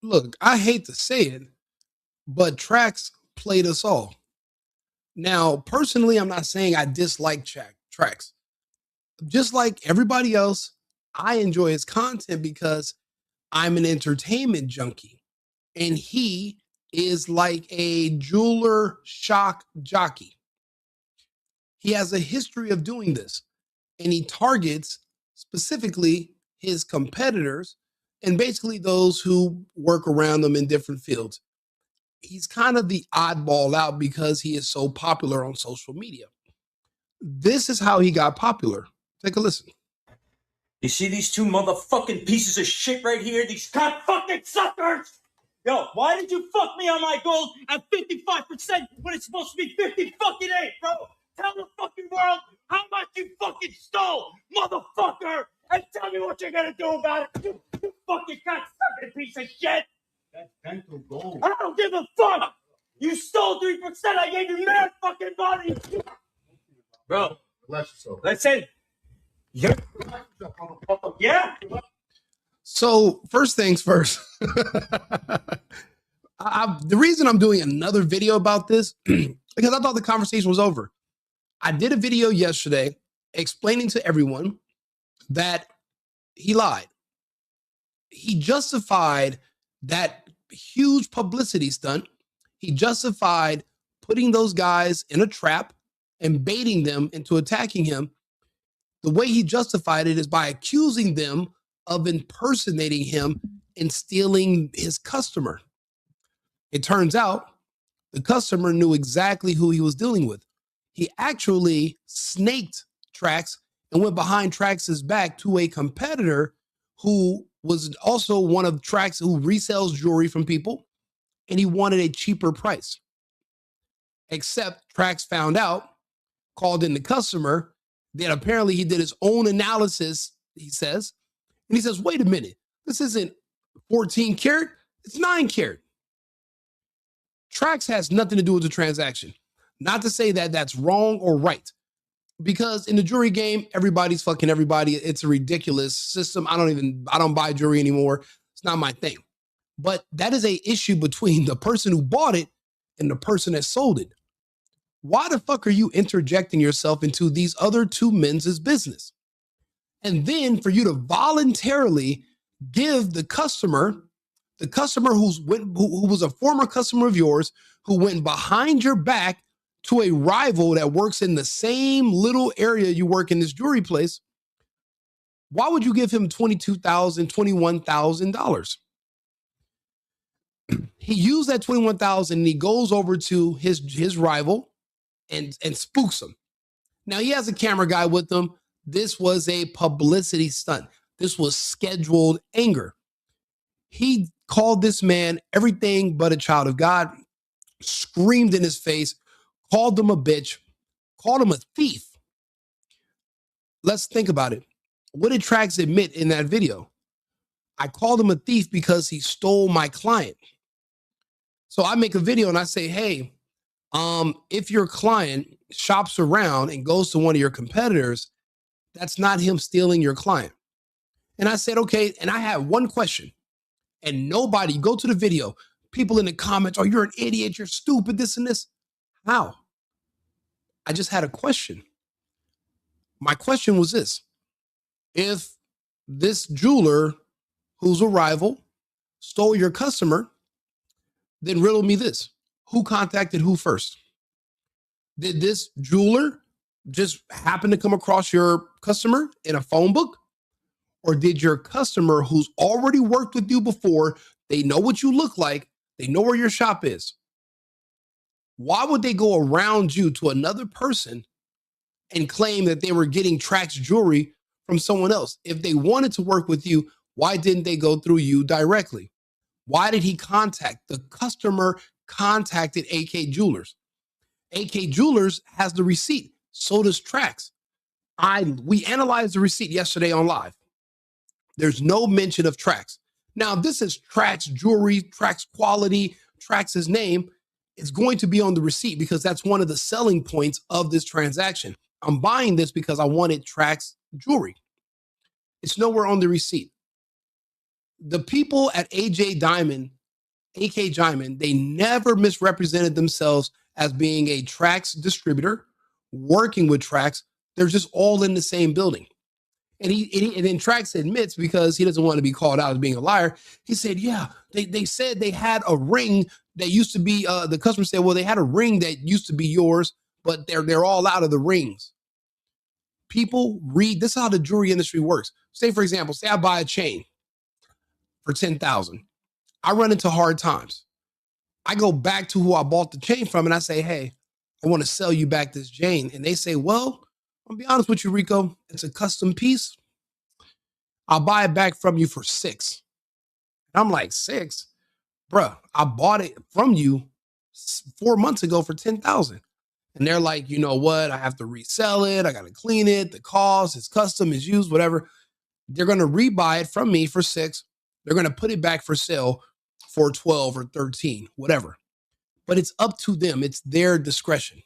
Look, I hate to say it, but Trax played us all. Now, personally, I'm not saying I dislike Trax. Just like everybody else, I enjoy his content because I'm an entertainment junkie. And he is like a jeweler shock jockey. He has a history of doing this, and he targets specifically his competitors and basically those who work around them in different fields. He's kind of the oddball out because he is so popular on social media. This is how he got popular. Take a listen. You see these two motherfucking pieces of shit right here? These cock fucking suckers! Yo, why did you fuck me on my gold at 55% when it's supposed to be 50 fucking 8, bro? Tell the fucking world how much you fucking stole, motherfucker! And tell me what you're gonna do about it, you fucking cock sucking piece of shit! That's dental gold. I don't give a fuck! You stole 3%, I gave you mad fucking money! Bro, let's say... Yeah. Yeah. So, first things first. The reason I'm doing another video about this because I thought the conversation was over. I did a video yesterday explaining to everyone that he lied. He justified that huge publicity stunt. He justified putting those guys in a trap and baiting them into attacking him. The way he justified it is by accusing them of impersonating him and stealing his customer. It turns out the customer knew exactly who he was dealing with. He actually snaked Trax and went behind Trax's back to a competitor who was also one of Trax who resells jewelry from people, and he wanted a cheaper price. Except Trax found out, called in the customer, that apparently he did his own analysis, he says, and he says, wait a minute, this isn't 14 karat, it's 9 karat. Trax has nothing to do with the transaction. Not to say that that's wrong or right, because in the jewelry game, everybody's fucking everybody. It's a ridiculous system. I don't buy jewelry anymore. It's not my thing. But that is a issue between the person who bought it and the person that sold it. Why the fuck are you interjecting yourself into these other two men's business? And then for you to voluntarily give the customer who was a former customer of yours, who went behind your back to a rival that works in the same little area you work in this jewelry place, why would you give him $22,000, $21,000? He used that $21,000 and he goes over to his rival and spooks him. Now he has a camera guy with him. This was a publicity stunt. This was scheduled anger. He called this man everything but a child of God, screamed in his face, called him a bitch, called him a thief. Let's think about it. What did Trax admit in that video? I called him a thief because he stole my client. So I make a video and I say, hey, if your client shops around and goes to one of your competitors, that's not him stealing your client. And I said, okay, and I had one question. And nobody, go to the video, people in the comments, oh, you're an idiot, you're stupid, this and this. How? I just had a question. My question was this. If this jeweler who's a rival stole your customer, then riddle me this. Who contacted who first? Did this jeweler just happen to come across your customer in a phone book? Or did your customer who's already worked with you before, they know what you look like, they know where your shop is? Why would they go around you to another person and claim that they were getting Trax jewelry from someone else? If they wanted to work with you, why didn't they go through you directly? Why did he contact? The customer contacted AK Jewelers. AK Jewelers has the receipt. So does Trax. We analyzed the receipt yesterday on live. There's no mention of Trax. Now, this is Trax jewelry, Trax quality, Trax's name. It's going to be on the receipt because that's one of the selling points of this transaction. I'm buying this because I wanted Trax jewelry. It's nowhere on the receipt. The people at Akay Diamond, they never misrepresented themselves as being a Trax distributor, working with Trax. They're just all in the same building. And then Trax admits, because he doesn't want to be called out as being a liar, he said, yeah, they said they had a ring that used to be, the customer said, well, they had a ring that used to be yours, but they're all out of the rings. People read, this is how the jewelry industry works. Say, for example, say I buy a chain for $10,000. I run into hard times. I go back to who I bought the chain from and I say, hey, I want to sell you back this chain. And they say, well, I'll be honest with you, Rico, it's a custom piece. I'll buy it back from you for $6,000. And I'm like, $6,000? Bruh, I bought it from you 4 months ago for $10,000. And they're like, you know what? I have to resell it. I got to clean it. The cost, it's custom, it's used, whatever. They're going to rebuy it from me for $6,000. They're going to put it back for sale for $12,000 or $13,000, whatever. But it's up to them. It's their discretion.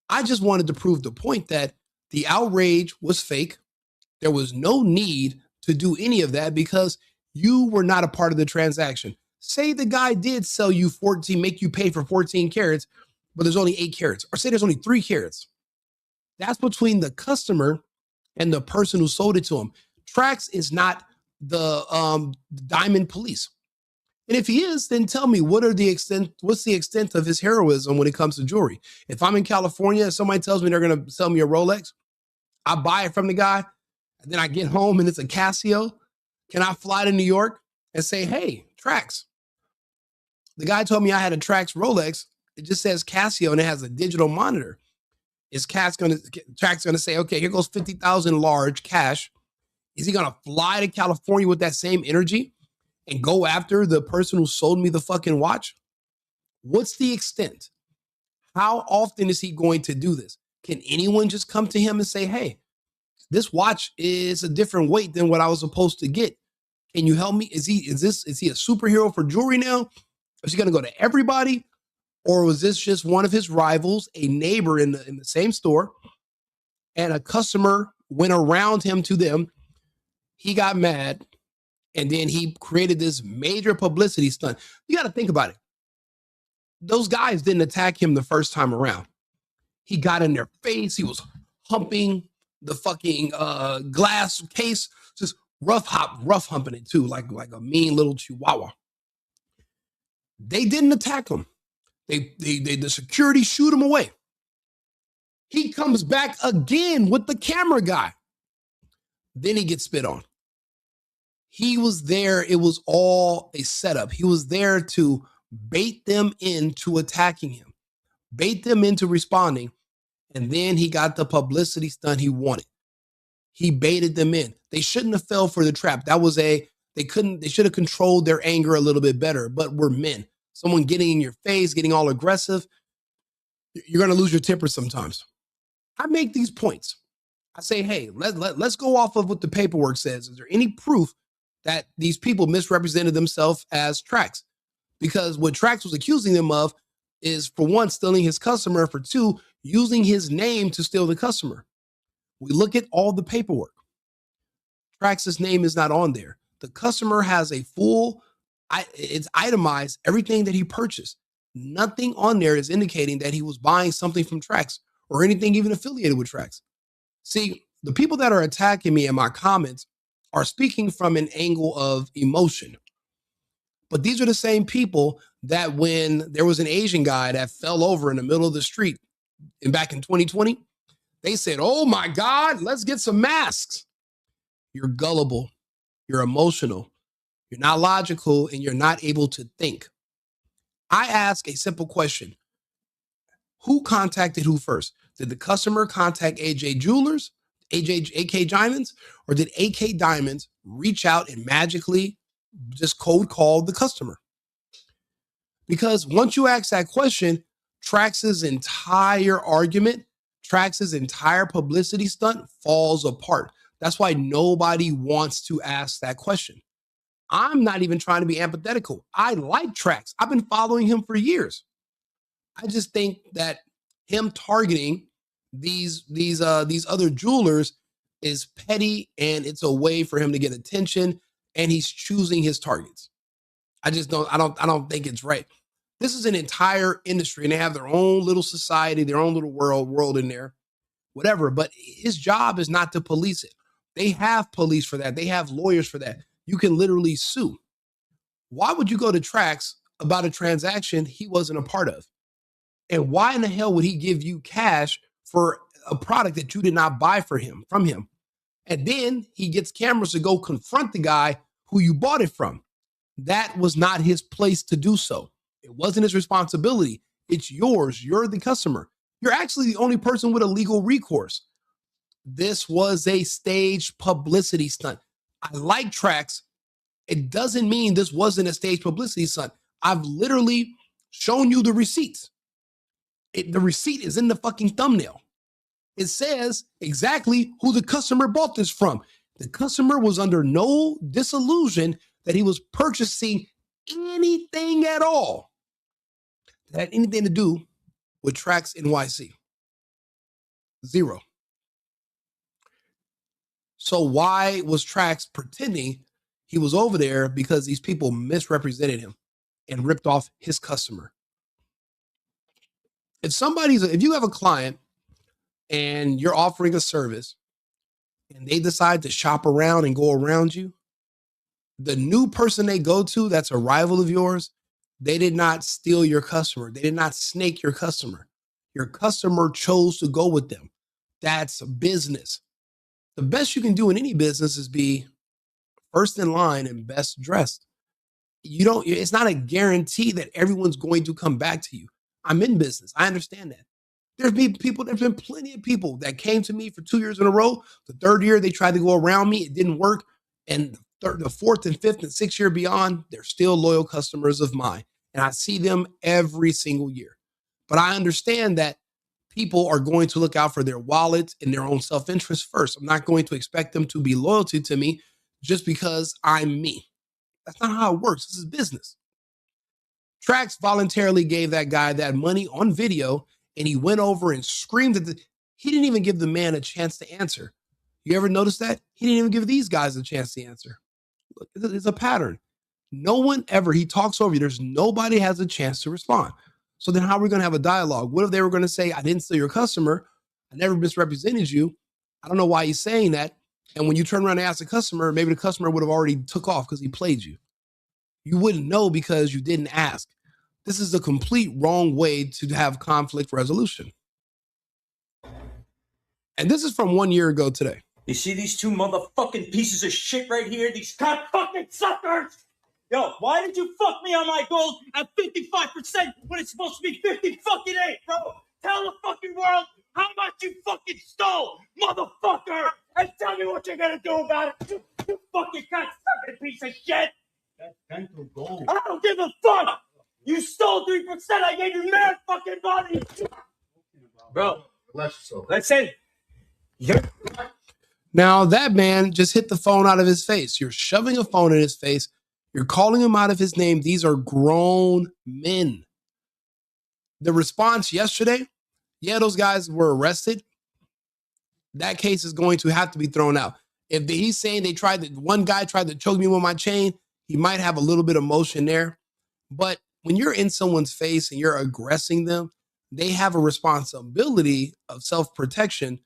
I just wanted to prove the point that the outrage was fake. There was no need to do any of that because you were not a part of the transaction. Say the guy did sell you 14, make you pay for 14 carats, but there's only 8 carats, or say there's only 3 carats. That's between the customer and the person who sold it to him. Trax is not the diamond police. And if he is, then tell me what's the extent of his heroism when it comes to jewelry? If I'm in California and somebody tells me they're going to sell me a Rolex, I buy it from the guy, and then I get home and it's a Casio. Can I fly to New York and say, hey, Trax, the guy told me I had a Trax Rolex. It just says Casio and it has a digital monitor. Is Trax going to say, okay, here goes 50,000 large cash. Is he going to fly to California with that same energy and go after the person who sold me the fucking watch? What's the extent? How often is he going to do this? Can anyone just come to him and say, hey, this watch is a different weight than what I was supposed to get? Can you help me? Is he a superhero for jewelry now? Is he going to go to everybody? Or was this just one of his rivals, a neighbor in the same store, and a customer went around him to them? He got mad, and then he created this major publicity stunt. You got to think about it. Those guys didn't attack him the first time around. He got in their face. He was humping the fucking glass case, just rough humping it too, like a mean little chihuahua. They didn't attack him. The security shoot him away. He comes back again with the camera guy. Then he gets spit on. He was there. It was all a setup. He was there to bait them into attacking him, bait them into responding. And then he got the publicity stunt he wanted. He baited them in. They shouldn't have fell for the trap. They should have controlled their anger a little bit better, but we're men. Someone getting in your face, getting all aggressive, you're going to lose your temper sometimes. I make these points. I say, hey, let's go off of what the paperwork says. Is there any proof that these people misrepresented themselves as Trax? Because what Trax was accusing them of is, for one, stealing his customer, for two, using his name to steal the customer. We look at all the paperwork. Trax's name is not on there. The customer has a full, it's itemized, everything that he purchased. Nothing on there is indicating that he was buying something from Trax or anything even affiliated with Trax. See, the people that are attacking me in my comments are speaking from an angle of emotion. But these are the same people that when there was an Asian guy that fell over in the middle of the street back in 2020, they said, oh my God, let's get some masks. You're gullible. You're emotional. You're not logical, and you're not able to think. I ask a simple question. Who contacted who first? Did the customer contact Akay Diamonds, or did Akay Diamonds reach out and magically just cold call the customer? Because once you ask that question, Trax's entire argument, Trax's entire publicity stunt falls apart. That's why nobody wants to ask that question. I'm not even trying to be empathetical. I like Trax. I've been following him for years. I just think that him targeting these other jewelers is petty, and it's a way for him to get attention and he's choosing his targets. I don't think it's right. This is an entire industry, and they have their own little society, their own little world in there, whatever. But his job is not to police it. They have police for that. They have lawyers for that. You can literally sue. Why would you go to Trax about a transaction he wasn't a part of? And why in the hell would he give you cash for a product that you did not buy from him? And then he gets cameras to go confront the guy who you bought it from. That was not his place to do so. It wasn't his responsibility. It's yours. You're the customer. You're actually the only person with a legal recourse. This was a staged publicity stunt. I like Trax. It doesn't mean this wasn't a staged publicity stunt. I've literally shown you the receipts. The receipt is in the fucking thumbnail. It says exactly who the customer bought this from. The customer was under no disillusion that he was purchasing anything at all that had anything to do with TraxNYC. Zero. So why was Trax pretending he was over there? Because these people misrepresented him and ripped off his customer. If you have a client and you're offering a service and they decide to shop around and go around you, the new person they go to that's a rival of yours, they did not steal your customer. They did not snake your customer. Your customer chose to go with them. That's business. The best you can do in any business is be first in line and best dressed. It's not a guarantee that everyone's going to come back to you. I'm in business. I understand that. There's been plenty of people that came to me for 2 years in a row. The third year, they tried to go around me. It didn't work. And the fourth and fifth and sixth year beyond, they're still loyal customers of mine. And I see them every single year. But I understand that people are going to look out for their wallets and their own self-interest first. I'm not going to expect them to be loyal to me just because I'm me. That's not how it works. This is business. Trax voluntarily gave that guy that money on video, and he went over and screamed he didn't even give the man a chance to answer. You ever notice that? He didn't even give these guys a chance to answer. Look, it's a pattern. No one ever, he talks over you. There's nobody has a chance to respond. So then how are we going to have a dialogue? What if they were going to say, I didn't steal your customer. I never misrepresented you. I don't know why he's saying that. And when you turn around and ask the customer, maybe the customer would have already took off because he played you. You wouldn't know because you didn't ask. This is the complete wrong way to have conflict resolution. And this is from 1 year ago today. You see these two motherfucking pieces of shit right here? These cock fucking suckers! Yo, why did you fuck me on my gold at 55% when it's supposed to be 50 fucking 8, bro? Tell the fucking world how much you fucking stole, motherfucker! And tell me what you're gonna do about it, you fucking cock sucking piece of shit! That's dental gold. I don't give a fuck! You stole 3%, I gave you mad fucking money! Bro, Bless yourself. listen. Now, that man just hit the phone out of his face. You're shoving a phone in his face. You're calling him out of his name. These are grown men. The response yesterday, yeah, those guys were arrested. That case is going to have to be thrown out. If he's saying one guy tried to choke me with my chain, he might have a little bit of motion there. But when you're in someone's face and you're aggressing them, they have a responsibility of self-protection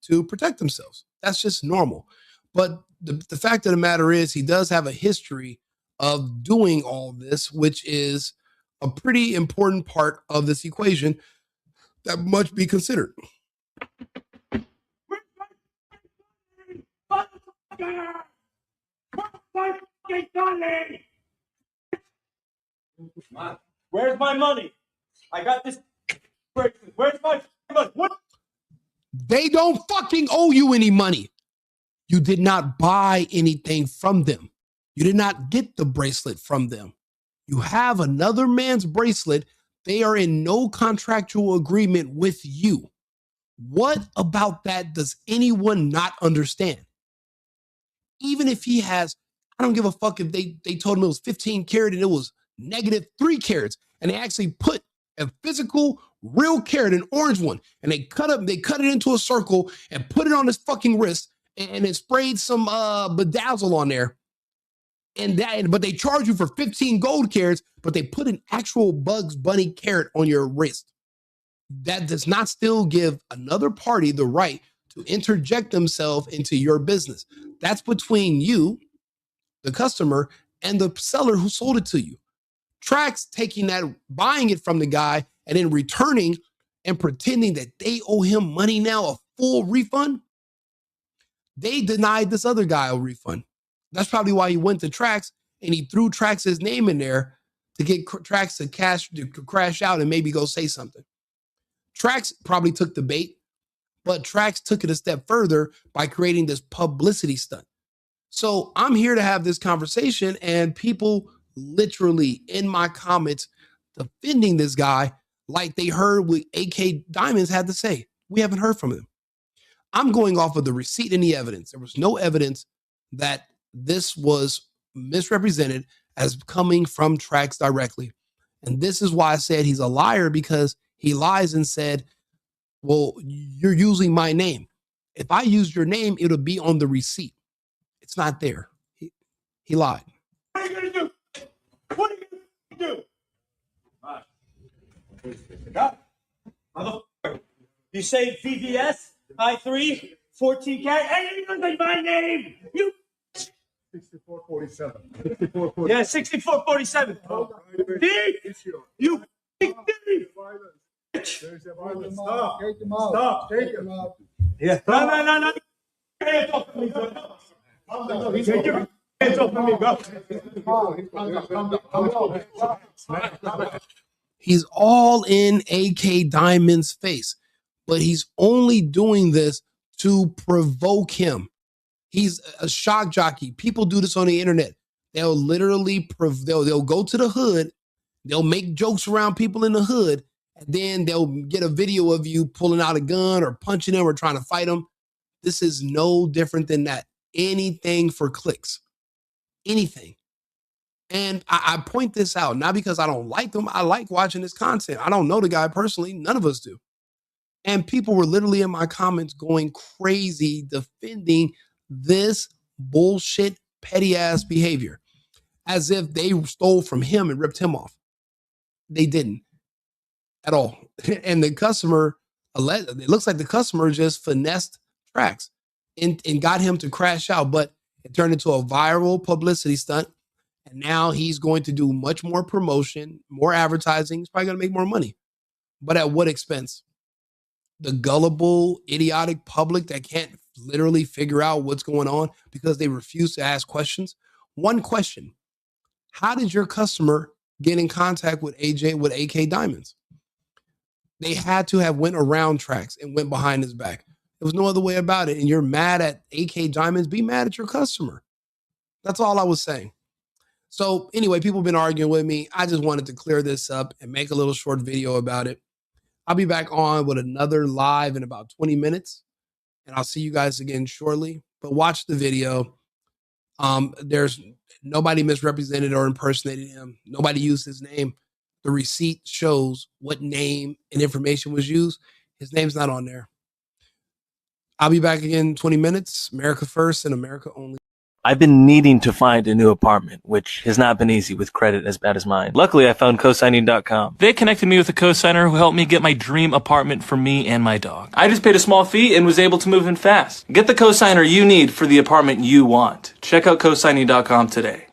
to protect themselves. That's just normal. But the fact of the matter is he does have a history of doing all this, which is a pretty important part of this equation that must be considered. Where's my money? I got this. Where's my money? What? They don't fucking owe you any money. You did not buy anything from them. You did not get the bracelet from them. You have another man's bracelet. They are in no contractual agreement with you. What about that does anyone not understand? Even if he has, I don't give a fuck if they told him it was 15 karat and it was -3 carats, and they actually put a physical real carat, an orange one, and they cut it into a circle and put it on his fucking wrist, and it sprayed some bedazzle on there. But they charge you for 15 gold carats, but they put an actual Bugs Bunny carrot on your wrist. That does not still give another party the right to interject themselves into your business. That's between you, the customer, and the seller who sold it to you. Trax taking that, buying it from the guy, and then returning and pretending that they owe him money now, a full refund. They denied this other guy a refund. That's probably why he went to Trax and he threw Trax's name in there to get Trax to crash out and maybe go say something. Trax probably took the bait, but Trax took it a step further by creating this publicity stunt. So I'm here to have this conversation, and people literally in my comments defending this guy like they heard what Akay Diamonds had to say. We haven't heard from him. I'm going off of the receipt and the evidence. There was no evidence that this was misrepresented as coming from Trax directly. And this is why I said he's a liar, because he lies and said, well, you're using my name. If I used your name, it'll be on the receipt. It's not there. He lied. What are you going to do? What are you going to do? You say VVS, I3, 14 carat, and you're using my name. You 6447. Yeah, 6447. You Stop. Take him out. Stop. Take him out. Yeah. No. Hands off me, bro. Hands off me, He's all in Akay Diamond's face, but he's only doing this to provoke him. He's a shock jockey. People do this on the internet. They'll literally, they'll go to the hood. They'll make jokes around people in the hood. And then they'll get a video of you pulling out a gun or punching them or trying to fight them. This is no different than that. Anything for clicks. Anything. And I point this out, not because I don't like him. I like watching his content. I don't know the guy personally. None of us do. And people were literally in my comments going crazy defending this bullshit, petty ass behavior as if they stole from him and ripped him off. They didn't at all. And the customer, it looks like the customer just finessed Trax and got him to crash out, but it turned into a viral publicity stunt. And now he's going to do much more promotion, more advertising. He's probably going to make more money. But at what expense? The gullible, idiotic public that can't literally figure out what's going on because they refuse to ask questions. One question: how did your customer get in contact with Akay Diamonds? They had to have went around Trax and went behind his back. There was no other way about it. And you're mad at Akay Diamonds, be mad at your customer. That's all I was saying. So anyway, people have been arguing with me. I just wanted to clear this up and make a little short video about it. I'll be back on with another live in about 20 minutes. And I'll see you guys again shortly. But watch the video. There's nobody misrepresented or impersonated him. Nobody used his name. The receipt shows what name and information was used. His name's not on there. I'll be back again in 20 minutes. America first and America only. I've been needing to find a new apartment, which has not been easy with credit as bad as mine. Luckily, I found cosigning.com. They connected me with a cosigner who helped me get my dream apartment for me and my dog. I just paid a small fee and was able to move in fast. Get the cosigner you need for the apartment you want. Check out cosigning.com today.